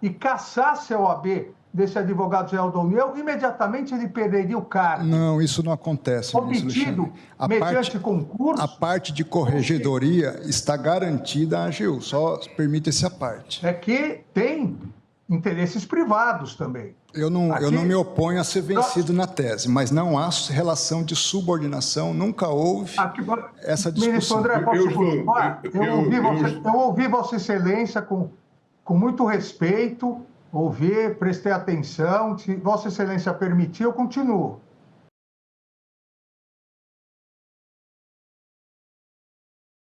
e cassasse a OAB desse advogado-geral da União, imediatamente ele perderia o cargo. Não, isso não acontece, obtido mediante concurso. A parte de corregedoria está garantida à AGU, só permite-se a parte. É que tem interesses privados também. Eu não me oponho a ser vencido na tese, mas não há relação de subordinação, nunca houve essa discussão. Ministro André, posso falar? Eu ouvi Vossa Excelência com muito respeito, prestei atenção. Se Vossa Excelência permitir, eu continuo.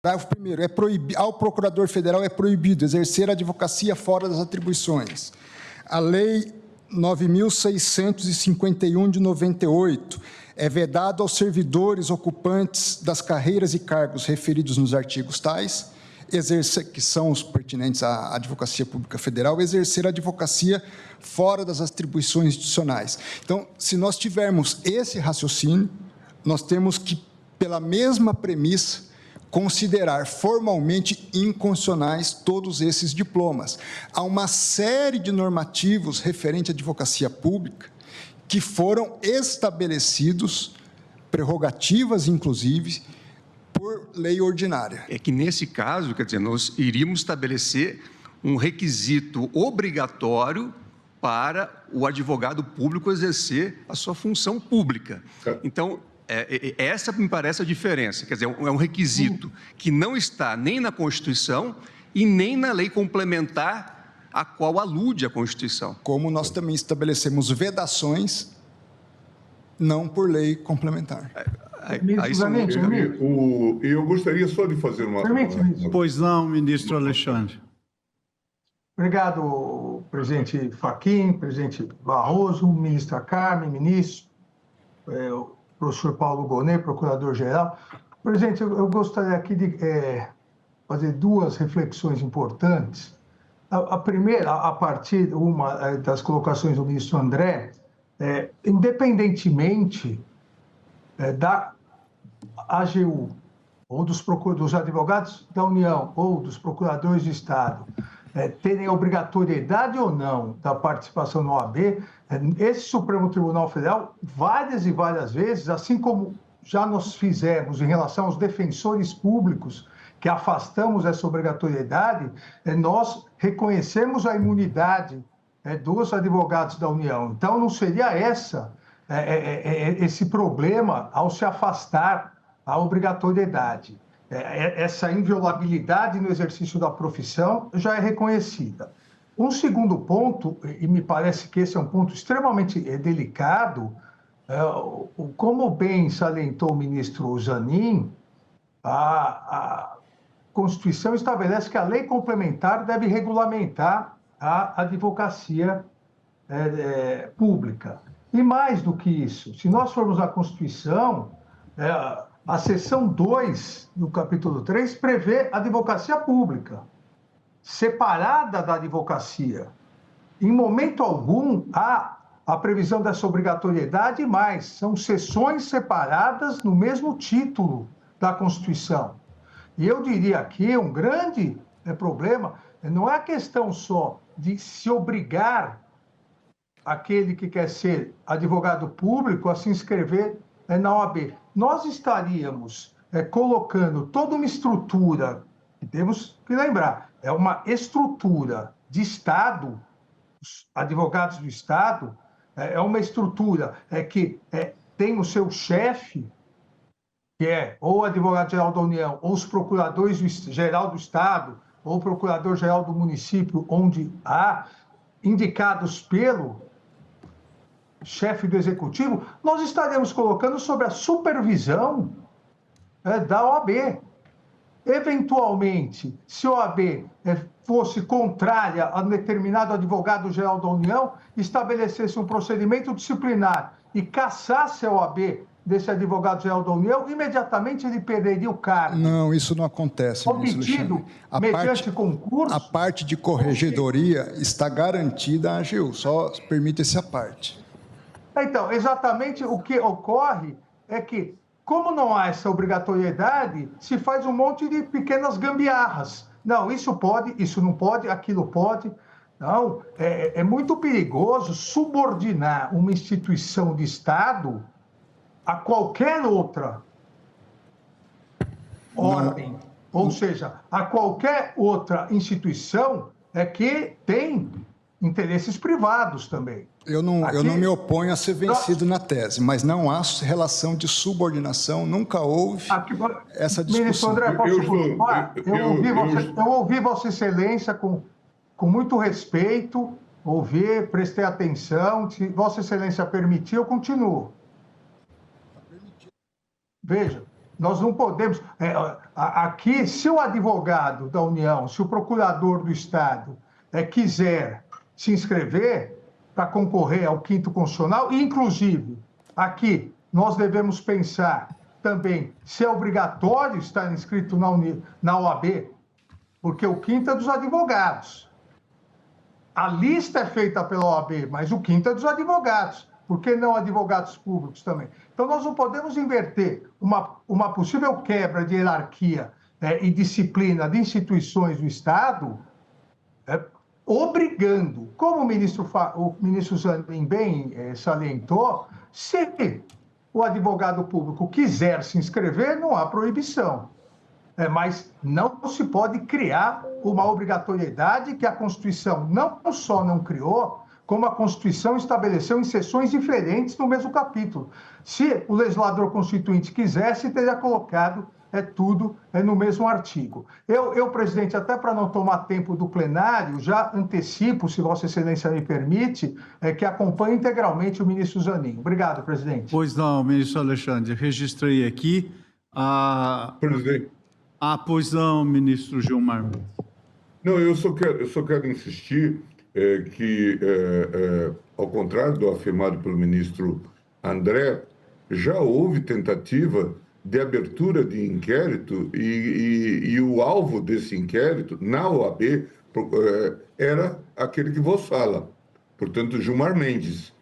Parágrafo 1º. Ao Procurador Federal é proibido exercer a advocacia fora das atribuições. A Lei 9.651 de 98 é vedado aos servidores ocupantes das carreiras e cargos referidos nos artigos tais, que são os pertinentes à Advocacia Pública Federal, exercer a advocacia fora das atribuições institucionais. Então, se nós tivermos esse raciocínio, nós temos que, pela mesma premissa, considerar formalmente inconstitucionais todos esses diplomas. Há uma série de normativos referente à advocacia pública que foram estabelecidos, prerrogativas, inclusive, por lei ordinária. É que, nesse caso, quer dizer, nós iríamos estabelecer um requisito obrigatório para o advogado público exercer a sua função pública. Então, essa me parece a diferença, quer dizer, é um requisito que não está nem na Constituição e nem na lei complementar a qual alude a Constituição. Como nós também estabelecemos vedações, não por lei complementar. Eu gostaria só de fazer uma... Pois não, ministro Alexandre. Obrigado, presidente Fachin, presidente Barroso, ministra Carmen, ministro, professor Paulo Gonet, procurador-geral. Presidente, eu gostaria aqui de fazer duas reflexões importantes. A primeira, a partir das colocações do ministro André, independentemente da AGU, ou dos advogados da União, ou dos procuradores de Estado, terem obrigatoriedade ou não da participação no OAB, esse Supremo Tribunal Federal, várias e várias vezes, assim como já nós fizemos em relação aos defensores públicos, que afastamos essa obrigatoriedade, nós reconhecemos a imunidade dos advogados da União. Então, não seria esse problema ao se afastar a obrigatoriedade. Essa inviolabilidade no exercício da profissão já é reconhecida. Um segundo ponto, e me parece que esse é um ponto extremamente delicado, como bem salientou o ministro Zanin, a Constituição estabelece que a lei complementar deve regulamentar a advocacia pública. E mais do que isso, se nós formos à Constituição, a seção 2 do capítulo 3 prevê a advocacia pública, separada da advocacia. Em momento algum, há a previsão dessa obrigatoriedade, mas são seções separadas no mesmo título da Constituição. E eu diria aqui, um grande problema não é a questão só de se obrigar aquele que quer ser advogado público a se inscrever na OAB. Nós estaríamos colocando toda uma estrutura, que temos que lembrar, é uma estrutura de Estado, os advogados do Estado, é uma estrutura que tem o seu chefe, que é ou o advogado-geral da União, ou os procuradores-geral do Estado, ou o procurador-geral do município, onde há indicados pelo chefe do executivo, nós estaremos colocando sob a supervisão da OAB. Eventualmente, se a OAB fosse contrária a determinado advogado-geral da União, estabelecesse um procedimento disciplinar e cassasse a OAB desse advogado-geral da União, imediatamente ele perderia o cargo. Não, isso não acontece. Obtido mediante concurso. A parte de corregedoria está garantida à AGU, só permite-se a parte. Então, exatamente o que ocorre é que, como não há essa obrigatoriedade, se faz um monte de pequenas gambiarras. Não, isso pode, isso não pode, aquilo pode. Então, é muito perigoso subordinar uma instituição de Estado a qualquer outra ordem, ou seja, a qualquer outra instituição que tem interesses privados também. Eu não me oponho a ser vencido na tese, mas não há relação de subordinação, nunca houve essa discussão. Ministro André, posso continuar? Eu ouvi Vossa Excelência com muito respeito, prestei atenção, se Vossa Excelência permitir, eu continuo. Veja, nós não podemos... aqui, se o advogado da União, se o procurador do Estado quiser se inscrever para concorrer ao 5º Constitucional, inclusive, aqui, nós devemos pensar também se é obrigatório estar inscrito na OAB, porque o 5º é dos advogados. A lista é feita pela OAB, mas o 5º é dos advogados. Por que não advogados públicos também? Então, nós não podemos inverter uma possível quebra de hierarquia e disciplina de instituições do Estado, obrigando, como o ministro Zanin bem salientou, se o advogado público quiser se inscrever, não há proibição. Mas não se pode criar uma obrigatoriedade que a Constituição não só não criou, como a Constituição estabeleceu em seções diferentes no mesmo capítulo. Se o legislador constituinte quisesse, teria colocado tudo no mesmo artigo. Eu, presidente, até para não tomar tempo do plenário, já antecipo, se Vossa Excelência me permite, que acompanhe integralmente o ministro Zanin. Obrigado, presidente. Pois não, ministro Alexandre, registrei aqui a... Presidente. Pois não, ministro Gilmar. Não, eu só quero insistir que, ao contrário do afirmado pelo ministro André, já houve tentativa de abertura de inquérito e o alvo desse inquérito, na OAB, era aquele que vos fala, portanto, Gilmar Mendes.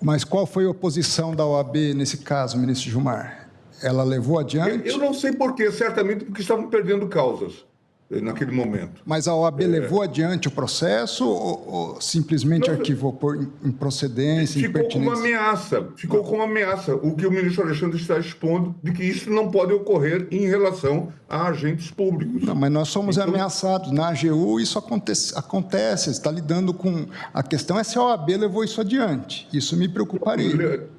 Mas qual foi a oposição da OAB nesse caso, ministro Gilmar? Ela levou adiante? Eu não sei por quê, certamente porque estavam perdendo causas naquele momento. Mas a OAB levou adiante o processo ou simplesmente arquivou por improcedência, impertinência? Ficou com uma ameaça, o que o ministro Alexandre está expondo, de que isso não pode ocorrer em relação a agentes públicos. Não, mas nós somos ameaçados. Na AGU isso acontece, está lidando com... A questão é se a OAB levou isso adiante. Isso me preocuparia.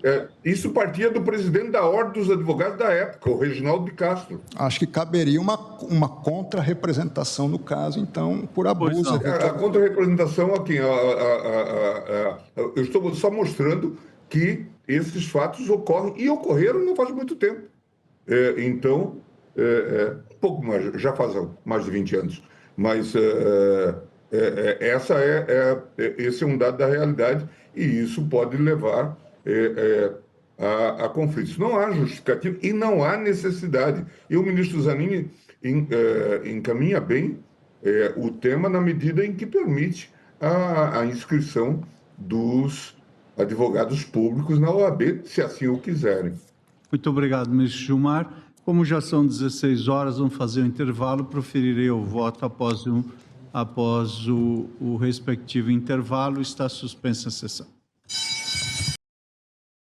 Isso partia do presidente da Ordem dos Advogados da época, o Reginaldo de Castro. Acho que caberia uma contra-representação no caso, então, por abuso. A contra-representação aqui, eu estou só mostrando que esses fatos ocorrem e ocorreram não faz muito tempo. Então, pouco mais, já faz mais de 20 anos, mas esse é um dado da realidade e isso pode levar a conflitos. Não há justificativo e não há necessidade. E o ministro Zanin encaminha bem o tema na medida em que permite a inscrição dos advogados públicos na OAB, se assim o quiserem. Muito obrigado, ministro Gilmar. Como já são 16 horas, vamos fazer um intervalo. Proferirei o voto após o respectivo intervalo. Está suspensa a sessão.